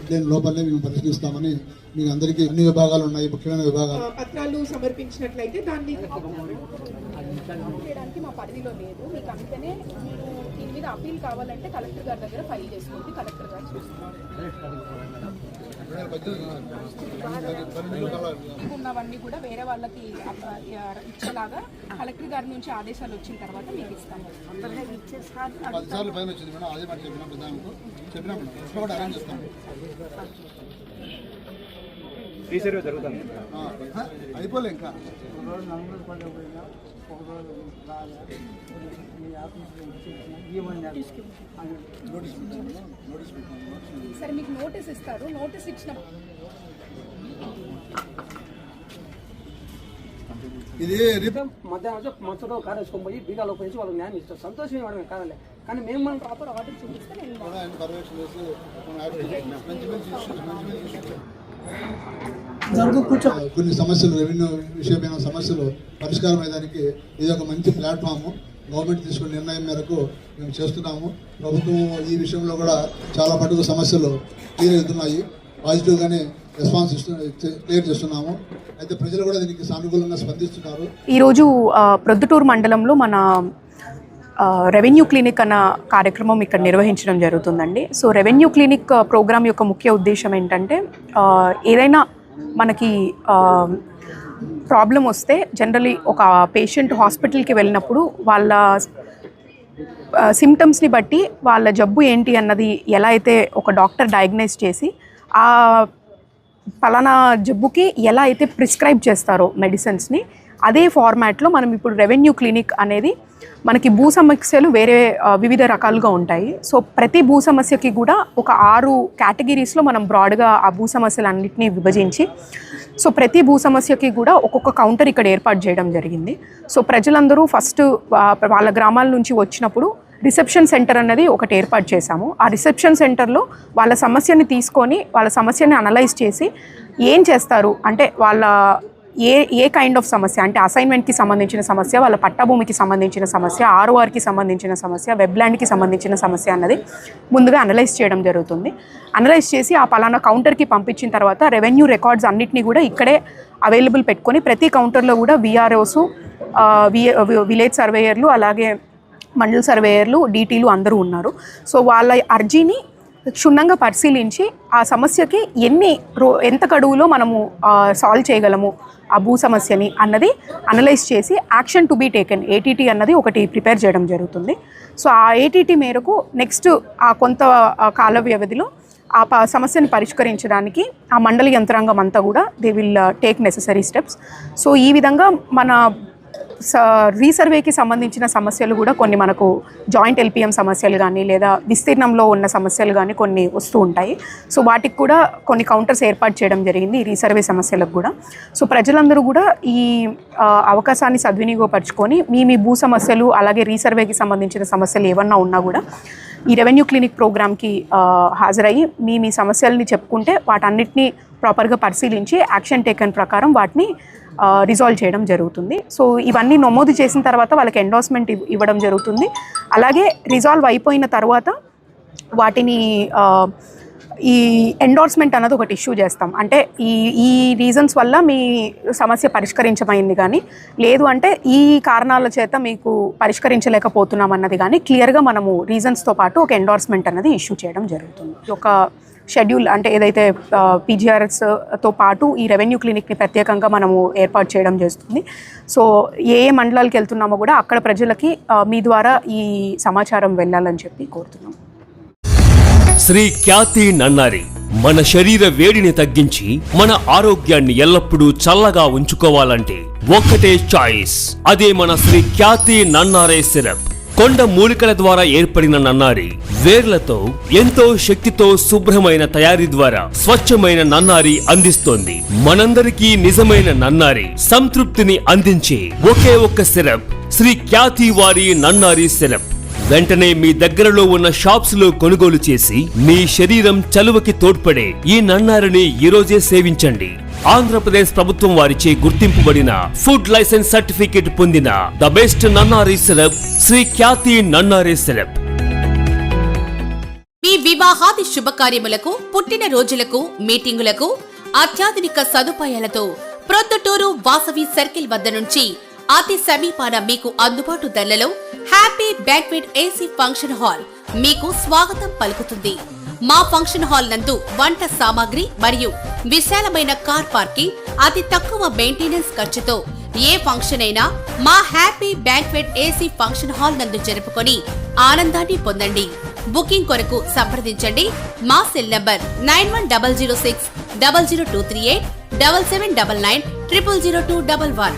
దీని లోపలనే మేము పరిశీలిస్తామని మీకు అందరికీ అన్ని విభాగాలు ఉన్నాయి, ముఖ్యమైన విభాగాలు. పత్రాలు సమర్పించినట్లయితే దాన్ని చేయడానికి మా పరిధిలో లేదు. మీకు అందుకనే మీరు దీని మీద అప్పీల్ కావాలంటే కలెక్టర్ గారి దగ్గర ఫైల్ చేసుకోండి. కలెక్టర్ గారు ఉన్నవన్నీ కూడా వేరే వాళ్ళకి ఇచ్చేలాగా కలెక్టర్ గారి నుంచి ఆదేశాలు వచ్చిన తర్వాత మీకు ఇస్తాము. అయిపోలే ఇంకా సరే మీకు నోటీస్ ఇస్తారు. నోటీస్ ఇచ్చిన ఇది మధ్యాహ్నం మంచంలో కారు వేసుకొని పోయి బీగాలో పోయి వాళ్ళకి న్యాయం ఇస్తారు. సంతోషం ఇవ్వడమే కాదలే, కానీ మేము మనం ప్రాపర్ ఆర్డర్ చూపిస్తే కొన్ని సమస్యలు, రెవెన్యూ విషయమైన సమస్యలు పరిష్కారం అయ్యేదానికి ఇది ఒక మంచి ప్లాట్ఫామ్. గవర్నమెంట్ తీసుకున్న నిర్ణయం మేరకు మేము చేస్తున్నాము. ప్రభుత్వం ఈ విషయంలో కూడా చాలా మటుకు సమస్యలు క్లియర్ అవుతున్నాయి. పాజిటివ్గానే రెస్పాన్స్ క్లియర్ చేస్తున్నాము. అయితే ప్రజలు కూడా దీనికి సానుకూలంగా స్పందిస్తున్నారు. ఈరోజు ప్రొద్దుటూరు మండలంలో మన రెవెన్యూ క్లినిక్ అన్న కార్యక్రమం ఇక్కడ నిర్వహించడం జరుగుతుందండి. సో రెవెన్యూ క్లినిక్ ప్రోగ్రామ్ యొక్క ముఖ్య ఉద్దేశం ఏంటంటే, ఏదైనా మనకి ప్రాబ్లం వస్తే జనరలీ ఒక పేషెంట్ హాస్పిటల్కి వెళ్ళినప్పుడు వాళ్ళ సిమ్టమ్స్ని బట్టి వాళ్ళ జబ్బు ఏంటి అన్నది ఎలా అయితే ఒక డాక్టర్ డయాగ్నైజ్ చేసి ఆ ఫలానా జబ్బుకి ఎలా అయితే ప్రిస్క్రైబ్ చేస్తారో మెడిసిన్స్ని, అదే ఫార్మాట్లో మనం ఇప్పుడు రెవెన్యూ క్లినిక్ అనేది మనకి భూ సమస్యలు వేరే వివిధ రకాలుగా ఉంటాయి. సో ప్రతి భూ సమస్యకి కూడా ఒక 6 కేటగిరీస్లో మనం బ్రాడ్గా ఆ భూ సమస్యలన్నింటినీ విభజించి, సో ప్రతి భూ సమస్యకి కూడా ఒక్కొక్క కౌంటర్ ఇక్కడ ఏర్పాటు చేయడం జరిగింది. సో ప్రజలందరూ ఫస్ట్ వాళ్ళ గ్రామాల నుంచి వచ్చినప్పుడు రిసెప్షన్ సెంటర్ అన్నది ఒకటి ఏర్పాటు చేశాము. ఆ రిసెప్షన్ సెంటర్లో వాళ్ళ సమస్యని తీసుకొని వాళ్ళ సమస్యని అనలైజ్ చేసి ఏం చేస్తారు అంటే వాళ్ళ ఏ కైండ్ ఆఫ్ సమస్య అంటే అసైన్మెంట్కి సంబంధించిన సమస్య, వాళ్ళ పట్టాభూమికి సంబంధించిన సమస్య, ఆర్ఓఆర్కి సంబంధించిన సమస్య, వెబ్ల్యాండ్కి సంబంధించిన సమస్య అన్నది ముందుగా అనలైజ్ చేయడం జరుగుతుంది. అనలైజ్ చేసి ఆ పలానా కౌంటర్కి పంపించిన తర్వాత రెవెన్యూ రికార్డ్స్ అన్నిటినీ కూడా ఇక్కడే అవైలబుల్ పెట్టుకొని ప్రతి కౌంటర్లో కూడా విఆర్ఓస్, విలేజ్ సర్వేయర్లు, అలాగే మండల సర్వేయర్లు, డీటీలు అందరూ ఉన్నారు. సో వాళ్ళ అర్జీని క్షుణ్ణంగా పరిశీలించి ఆ సమస్యకి ఎంత గడువులో మనము సాల్వ్ చేయగలము ఆ భూ సమస్యని అన్నది అనలైజ్ చేసి action to be taken ATT అన్నది ఒకటి ప్రిపేర్ చేయడం జరుగుతుంది. సో ఆ ఏటీటీ మేరకు నెక్స్ట్ ఆ కొంత కాల వ్యవధిలో ఆ సమస్యను పరిష్కరించడానికి ఆ మండలి యంత్రాంగం అంతా కూడా they will take necessary steps. So ఈ విధంగా మన రీసర్వేకి సంబంధించిన సమస్యలు కూడా కొన్ని మనకు జాయింట్ ఎల్పిఎం సమస్యలు కానీ లేదా విస్తీర్ణంలో ఉన్న సమస్యలు కానీ కొన్ని వస్తూ ఉంటాయి. సో వాటికి కూడా కొన్ని కౌంటర్స్ ఏర్పాటు చేయడం జరిగింది ఈ రీసర్వే సమస్యలకు కూడా. సో ప్రజలందరూ కూడా ఈ అవకాశాన్ని సద్వినియోగపరచుకొని మీ భూ సమస్యలు అలాగే రీసర్వేకి సంబంధించిన సమస్యలు ఏమన్నా ఉన్నా కూడా ఈ రెవెన్యూ క్లినిక్ ప్రోగ్రామ్కి హాజరయ్యి మీ సమస్యలని చెప్పుకుంటే వాటన్నిటినీ ప్రాపర్గా పరిశీలించి యాక్షన్ టేకన్ ప్రకారం వాటిని రిజాల్వ్ చేయడం జరుగుతుంది. సో ఇవన్నీ నమోదు చేసిన తర్వాత వాళ్ళకి ఎండార్స్మెంట్ ఇవ్వడం జరుగుతుంది. అలాగే రిజాల్వ్ అయిపోయిన తర్వాత వాటిని ఈ ఎండోర్స్మెంట్ అన్నది ఒకటి ఇష్యూ చేస్తాం. అంటే ఈ రీజన్స్ వల్ల మీ సమస్య పరిష్కరించమైంది కానీ, లేదు అంటే ఈ కారణాల చేత మీకు పరిష్కరించలేకపోతున్నాం అన్నది కానీ క్లియర్గా మనము రీజన్స్తో పాటు ఒక ఎండోర్స్మెంట్ అన్నది ఇష్యూ చేయడం జరుగుతుంది. ఒక షెడ్యూల్ అంటే ఏదైతే పీజీఆర్ఎస్తో పాటు ఈ రెవెన్యూ క్లినిక్ని ప్రత్యేకంగా మనము ఏర్పాటు చేయడం చేస్తుంది. సో ఏ మండలాలకు వెళ్తున్నామో కూడా అక్కడ ప్రజలకి మీ ద్వారా ఈ సమాచారం వెళ్ళాలని చెప్పి కోరుతున్నాం. శ్రీ ఖ్యాతి నన్నారి మన శరీర వేడిని తగ్గించి మన ఆరోగ్యాన్ని ఎల్లప్పుడూ చల్లగా ఉంచుకోవాలంటే ఒక్కటే చాయిస్, అదే మన శ్రీ ఖ్యాతి నన్నారే సిరప్. కొండ మూలికల ద్వారా ఏర్పడిన నన్నారి వేర్లతో ఎంతో శక్తితో శుభ్రమైన తయారీ ద్వారా స్వచ్ఛమైన నన్నారి అందిస్తోంది. మనందరికీ నిజమైన నన్నారి సంతృప్తిని అందించే ఒకే ఒక్క సిరప్ శ్రీ ఖ్యాతి వారి నన్నారి సిరప్. వెంటనే మీ దగ్గరలో ఉన్న షాప్స్ లో కొనుగోలు చేసి మీ శరీరం చలువకి తోడ్పడే ఈ నన్నారిని ఈరోజే సేవించండి. ఆంధ్రప్రదేశ్ ప్రభుత్వం వారిచే గుర్తింపుబడిన ఫుడ్ లైసెన్స్ సర్టిఫికేట్ పొందిన the best Nannari syrup Shri Khyati Nannari syrup. మీ వివాహాది శుభకార్యములకు, పుట్టిన రోజులకు, మీటింగులకు అత్యాధునిక సదుపాయాలతో ప్రొద్దుటూరు వాసవి సర్కిల్ వద్ద నుంచి అతి సమీపాన మీకు అందుబాటు ధరలలో happy banquet AC function hall మీకు స్వాగతం పలుకుతుంది. మా ఫంక్షన్ హాల్ నందు వంట సామాగ్రి మరియు విశాలమైన కార్ పార్కింగ్, అతి తక్కువ మెయింటెనెన్స్ ఖర్చుతో ఏ ఫంక్షన్ అయినా మా happy banquet AC function hall నందు జరుపుకొని ఆనందాన్ని పొందండి. బుకింగ్ కొరకు సంప్రదించండి. మా సెల్ నంబర్ 9100600238 7799 000211.